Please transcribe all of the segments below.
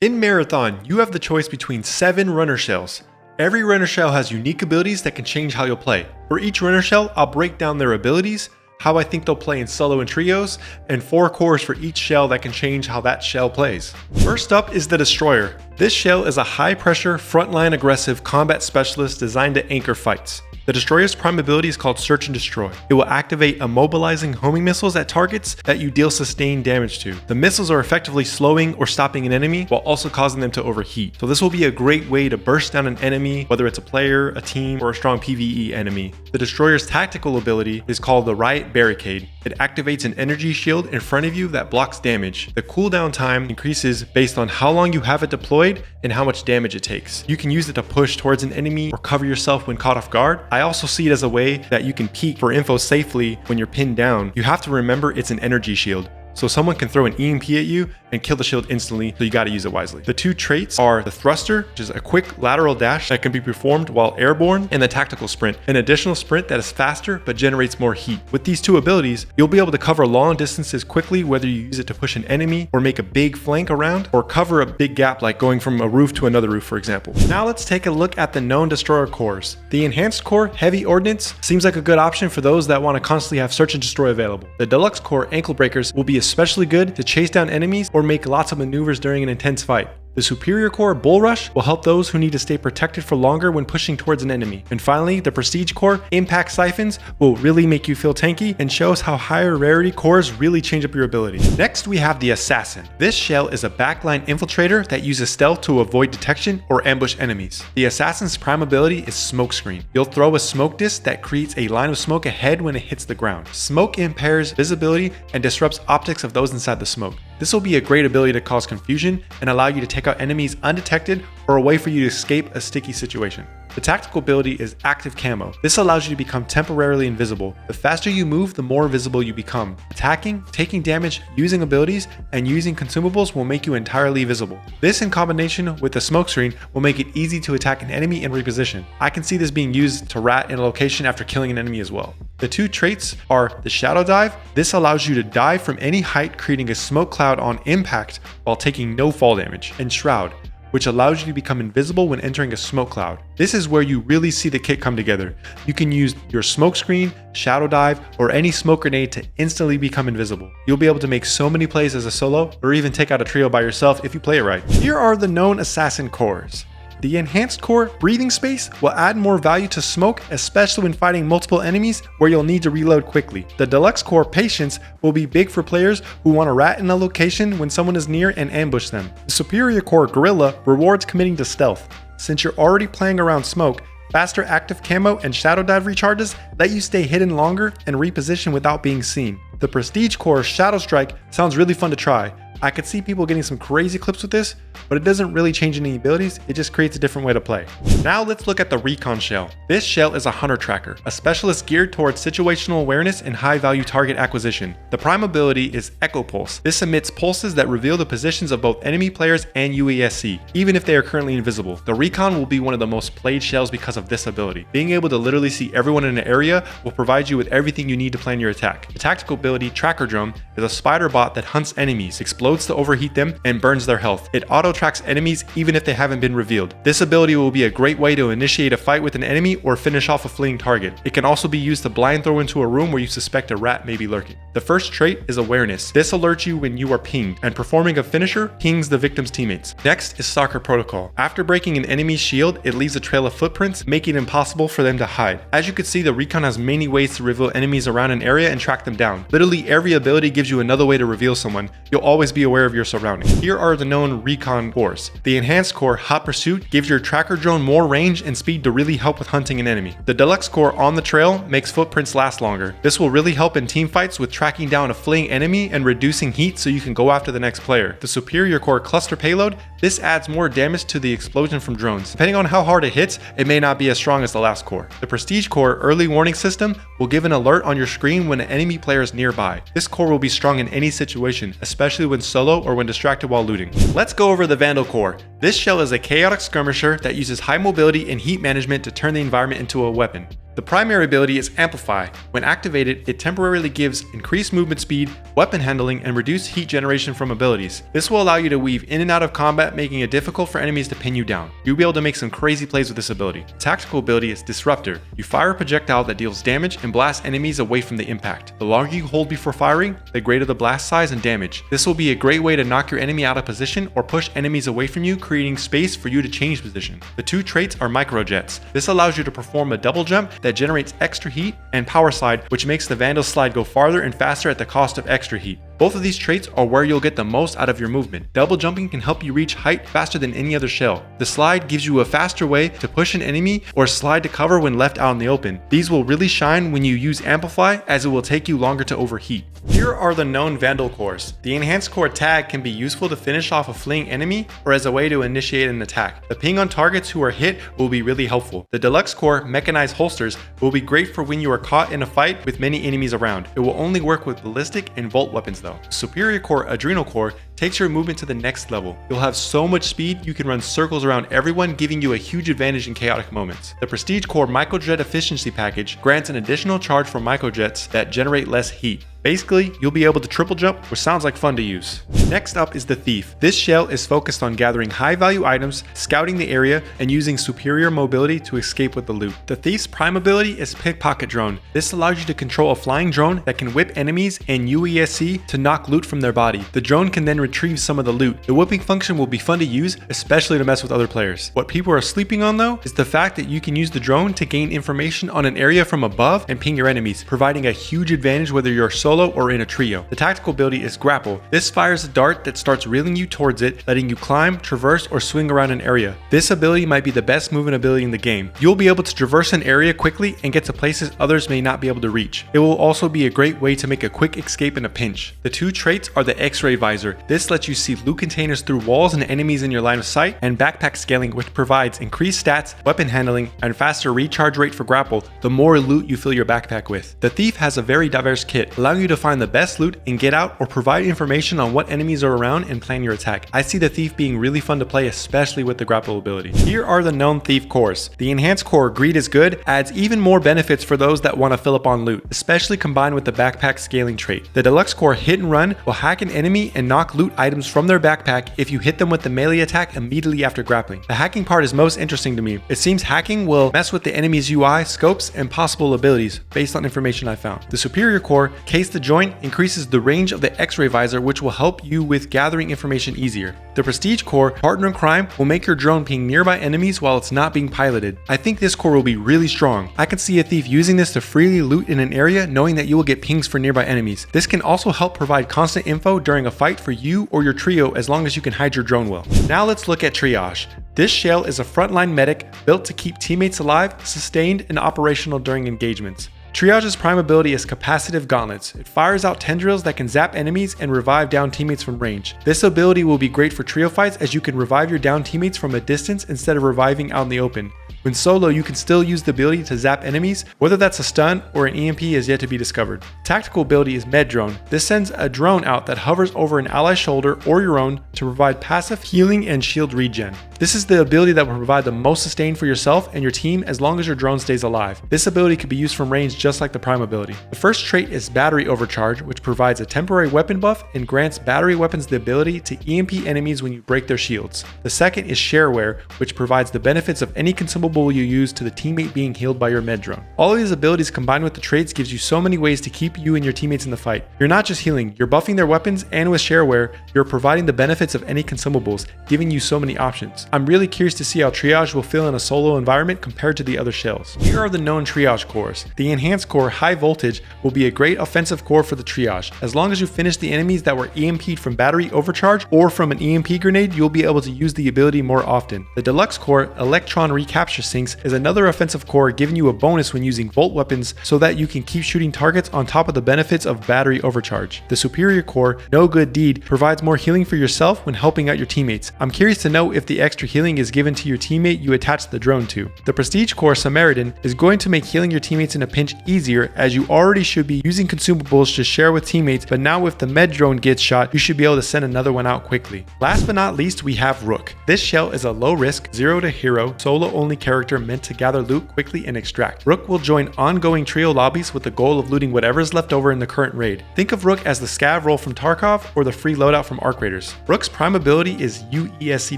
In Marathon, you have the choice between 7 runner shells. Every runner shell has unique abilities that can change how you'll play. For each runner shell, I'll break down their abilities, how I think they'll play in solo and trios, and 4 cores for each shell that can change how that shell plays. First up is the Destroyer. This shell is a high-pressure, frontline aggressive combat specialist designed to anchor fights. The Destroyer's prime ability is called Search and Destroy. It will activate immobilizing homing missiles at targets that you deal sustained damage to. The missiles are effectively slowing or stopping an enemy while also causing them to overheat. So this will be a great way to burst down an enemy, whether it's a player, a team, or a strong PvE enemy. The Destroyer's tactical ability is called the Riot Barricade. It activates an energy shield in front of you that blocks damage. The cooldown time increases based on how long you have it deployed and how much damage it takes. You can use it to push towards an enemy or cover yourself when caught off guard. I also see it as a way that you can peek for info safely when you're pinned down. You have to remember it's an energy shield, so someone can throw an EMP at you and kill the shield instantly, so you gotta use it wisely. The 2 traits are the Thruster, which is a quick lateral dash that can be performed while airborne, and the Tactical Sprint, an additional sprint that is faster but generates more heat. With these 2 abilities, you'll be able to cover long distances quickly, whether you use it to push an enemy or make a big flank around, or cover a big gap like going from a roof to another roof, for example. Now let's take a look at the known Destroyer cores. The Enhanced Core, Heavy Ordnance, seems like a good option for those that want to constantly have Search and Destroy available. The Deluxe Core, Ankle Breakers, will be especially good to chase down enemies or make lots of maneuvers during an intense fight. The Superior Core, Bull Rush, will help those who need to stay protected for longer when pushing towards an enemy. And finally, the Prestige Core, Impact Siphons, will really make you feel tanky and shows how higher rarity cores really change up your ability. Next, we have the Assassin. This shell is a backline infiltrator that uses stealth to avoid detection or ambush enemies. The Assassin's prime ability is Smokescreen. You'll throw a smoke disc that creates a line of smoke ahead when it hits the ground. Smoke impairs visibility and disrupts optics of those inside the smoke. This will be a great ability to cause confusion and allow you to take out enemies undetected or a way for you to escape a sticky situation. The tactical ability is Active Camo. This allows you to become temporarily invisible. The faster you move, the more visible you become. Attacking, taking damage, using abilities, and using consumables will make you entirely visible. This in combination with the smokescreen will make it easy to attack an enemy and reposition. I can see this being used to rat in a location after killing an enemy as well. The 2 traits are the Shadow Dive. This allows you to dive from any height, creating a smoke cloud on impact while taking no fall damage, and Shroud, which allows you to become invisible when entering a smoke cloud. This is where you really see the kit come together. You can use your smokescreen, shadow dive, or any smoke grenade to instantly become invisible. You'll be able to make so many plays as a solo, or even take out a trio by yourself if you play it right. Here are the known assassin cores. The Enhanced Core, Breathing Space, will add more value to smoke, especially when fighting multiple enemies where you'll need to reload quickly. The Deluxe Core, Patience, will be big for players who want to rat in a location when someone is near and ambush them. The Superior Core, Gorilla, rewards committing to stealth. Since you're already playing around smoke, faster Active Camo and Shadow Dive recharges let you stay hidden longer and reposition without being seen. The Prestige Core, Shadow Strike, sounds really fun to try. I could see people getting some crazy clips with this, but it doesn't really change any abilities, it just creates a different way to play. Now let's look at the Recon shell. This shell is a hunter tracker, a specialist geared towards situational awareness and high value target acquisition. The prime ability is Echo Pulse. This emits pulses that reveal the positions of both enemy players and UASC, even if they are currently invisible. The Recon will be one of the most played shells because of this ability. Being able to literally see everyone in an area will provide you with everything you need to plan your attack. The tactical ability Tracker Drone is a spider bot that hunts enemies, explodes to overheat them, and burns their health. It auto-tracks enemies even if they haven't been revealed. This ability will be a great way to initiate a fight with an enemy or finish off a fleeing target. It can also be used to blind throw into a room where you suspect a rat may be lurking. The first trait is Awareness. This alerts you when you are pinged, and performing a finisher pings the victim's teammates. Next is Stalker Protocol. After breaking an enemy's shield, it leaves a trail of footprints, making it impossible for them to hide. As you can see, the Recon has many ways to reveal enemies around an area and track them down. Literally every ability gives you another way to reveal someone. You'll always be aware of your surroundings. Here are the known Recon cores. The Enhanced Core, Hot Pursuit, gives your tracker drone more range and speed to really help with hunting an enemy. The Deluxe Core, On the Trail, makes footprints last longer. This will really help in team fights with tracking down a fleeing enemy and reducing heat so you can go after the next player. The Superior Core, Cluster Payload, this adds more damage to the explosion from drones. Depending on how hard it hits, it may not be as strong as the last core. The Prestige Core, Early Warning System, will give an alert on your screen when an enemy player is nearby. This core will be strong in any situation, especially when solo or when distracted while looting. Let's go over the Vandal core. This shell is a chaotic skirmisher that uses high mobility and heat management to turn the environment into a weapon. The primary ability is Amplify. When activated, it temporarily gives increased movement speed, weapon handling, and reduced heat generation from abilities. This will allow you to weave in and out of combat, making it difficult for enemies to pin you down. You'll be able to make some crazy plays with this ability. The tactical ability is Disruptor. You fire a projectile that deals damage and blasts enemies away from the impact. The longer you hold before firing, the greater the blast size and damage. This will be a great way to knock your enemy out of position or push enemies away from you, creating space for you to change position. The two traits are Microjets. This allows you to perform a double jump that generates extra heat, and Power Slide, which makes the Vandal slide go farther and faster at the cost of extra heat. Both of these traits are where you'll get the most out of your movement. Double jumping can help you reach height faster than any other shell. The slide gives you a faster way to push an enemy or slide to cover when left out in the open. These will really shine when you use Amplify, as it will take you longer to overheat. Here are the known Vandal cores. The Enhanced Core tag can be useful to finish off a fleeing enemy or as a way to initiate an attack. The ping on targets who are hit will be really helpful. The Deluxe Core Mechanized Holsters will be great for when you are caught in a fight with many enemies around. It will only work with ballistic and bolt weapons though. Superior Core Adrenal Core takes your movement to the next level. You'll have so much speed you can run circles around everyone, giving you a huge advantage in chaotic moments. The Prestige Core Microjet Efficiency Package grants an additional charge for microjets that generate less heat. Basically, you'll be able to triple jump, which sounds like fun to use. Next up is the Thief. This shell is focused on gathering high value items, scouting the area, and using superior mobility to escape with the loot. The Thief's prime ability is Pickpocket Drone. This allows you to control a flying drone that can whip enemies and UESC to knock loot from their body. The drone can then retrieve some of the loot. The whipping function will be fun to use, especially to mess with other players. What people are sleeping on though is the fact that you can use the drone to gain information on an area from above and ping your enemies, providing a huge advantage whether you're solo or in a trio. The tactical ability is Grapple. This fires a dart that starts reeling you towards it, letting you climb, traverse, or swing around an area. This ability might be the best movement ability in the game. You'll be able to traverse an area quickly and get to places others may not be able to reach. It will also be a great way to make a quick escape in a pinch. The two traits are the X-Ray Visor. This lets you see loot containers through walls and enemies in your line of sight, and Backpack Scaling, which provides increased stats, weapon handling, and faster recharge rate for grapple the more loot you fill your backpack with. The Thief has a very diverse kit, allowing you to find the best loot and get out or provide information on what enemies are around and plan your attack. I see the Thief being really fun to play, especially with the grapple ability. Here are the known Thief cores. The Enhanced Core Greed is Good adds even more benefits for those that want to fill up on loot, especially combined with the Backpack Scaling trait. The Deluxe Core Hit and Run will hack an enemy and knock loot items from their backpack if you hit them with the melee attack immediately after grappling. The hacking part is most interesting to me. It seems hacking will mess with the enemy's UI, scopes, and possible abilities based on information I found. The Superior Core Case the Joint increases the range of the X-Ray Visor, which will help you with gathering information easier. The Prestige Core Partner in Crime will make your drone ping nearby enemies while it's not being piloted. I think this core will be really strong. I can see a thief using this to freely loot in an area, knowing that you will get pings for nearby enemies. This can also help provide constant info during a fight for you or your trio, as long as you can hide your drone well. Now let's look at Triage. This shell is a frontline medic built to keep teammates alive, sustained, and operational during engagements. Triage's prime ability is Capacitive Gauntlets. It fires out tendrils that can zap enemies and revive down teammates from range. This ability will be great for trio fights, as you can revive your down teammates from a distance instead of reviving out in the open. When solo, you can still use the ability to zap enemies, whether that's a stun or an EMP is yet to be discovered. Tactical ability is Med Drone. This sends a drone out that hovers over an ally's shoulder or your own to provide passive healing and shield regen. This is the ability that will provide the most sustain for yourself and your team as long as your drone stays alive. This ability can be used from range just like the prime ability. The first trait is Battery Overcharge, which provides a temporary weapon buff and grants battery weapons the ability to EMP enemies when you break their shields. The second is Shareware, which provides the benefits of any consumable you use to the teammate being healed by your med drone. All of these abilities combined with the traits gives you so many ways to keep you and your teammates in the fight. You're not just healing, you're buffing their weapons, and with Shareware, you're providing the benefits of any consumables, giving you so many options. I'm really curious to see how Triage will feel in a solo environment compared to the other shells. Here are the known Triage cores. The Enhanced Core High Voltage will be a great offensive core for the Triage. As long as you finish the enemies that were EMP'd from Battery Overcharge or from an EMP grenade, you'll be able to use the ability more often. The Deluxe Core Electron Recapture Sinks is another offensive core, giving you a bonus when using Volt weapons so that you can keep shooting targets on top of the benefits of Battery Overcharge. The Superior Core No Good Deed provides more healing for yourself when helping out your teammates. I'm curious to know if the extra healing is given to your teammate you attach the drone to. The Prestige Core Samaritan is going to make healing your teammates in a pinch easier, as you already should be using consumables to share with teammates, but now if the med drone gets shot, you should be able to send another one out quickly. Last but not least, we have Rook. This shell is a low risk, 0 to hero, solo only character meant to gather loot quickly and extract. Rook will join ongoing trio lobbies with the goal of looting whatever is left over in the current raid. Think of Rook as the scav role from Tarkov or the free loadout from Arc Raiders. Rook's prime ability is UESC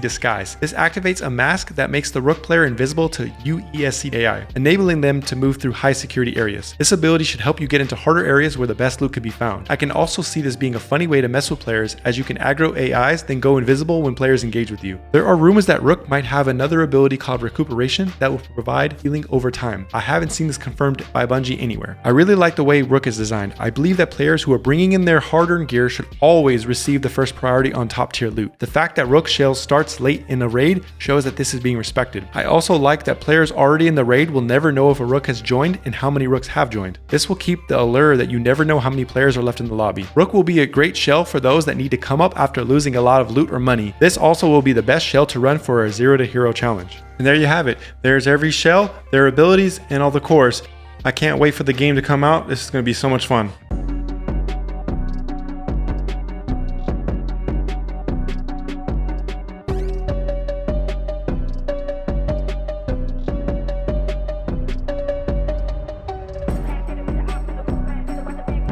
Disguise. This activates a mask that makes the Rook player invisible to UESC AI, enabling them to move through high security areas. This ability should help you get into harder areas where the best loot could be found. I can also see this being a funny way to mess with players, as you can aggro AIs then go invisible when players engage with you. There are rumors that Rook might have another ability called Recuperation that will provide healing over time. I haven't seen this confirmed by Bungie anywhere. I really like the way Rook is designed. I believe that players who are bringing in their hard-earned gear should always receive the first priority on top tier loot. The fact that Rook shell starts late in a raid shows that this is being respected. I also like that players already in the raid will never know if a Rook has joined and how many Rooks have joined. This will keep the allure that you never know how many players are left in the lobby. Rook will be a great shell for those that need to come up after losing a lot of loot or money. This also will be the best shell to run for a 0 to hero challenge. And there you have it. There's every shell, their abilities, and all the cores. I can't wait for the game to come out. This is going to be so much fun.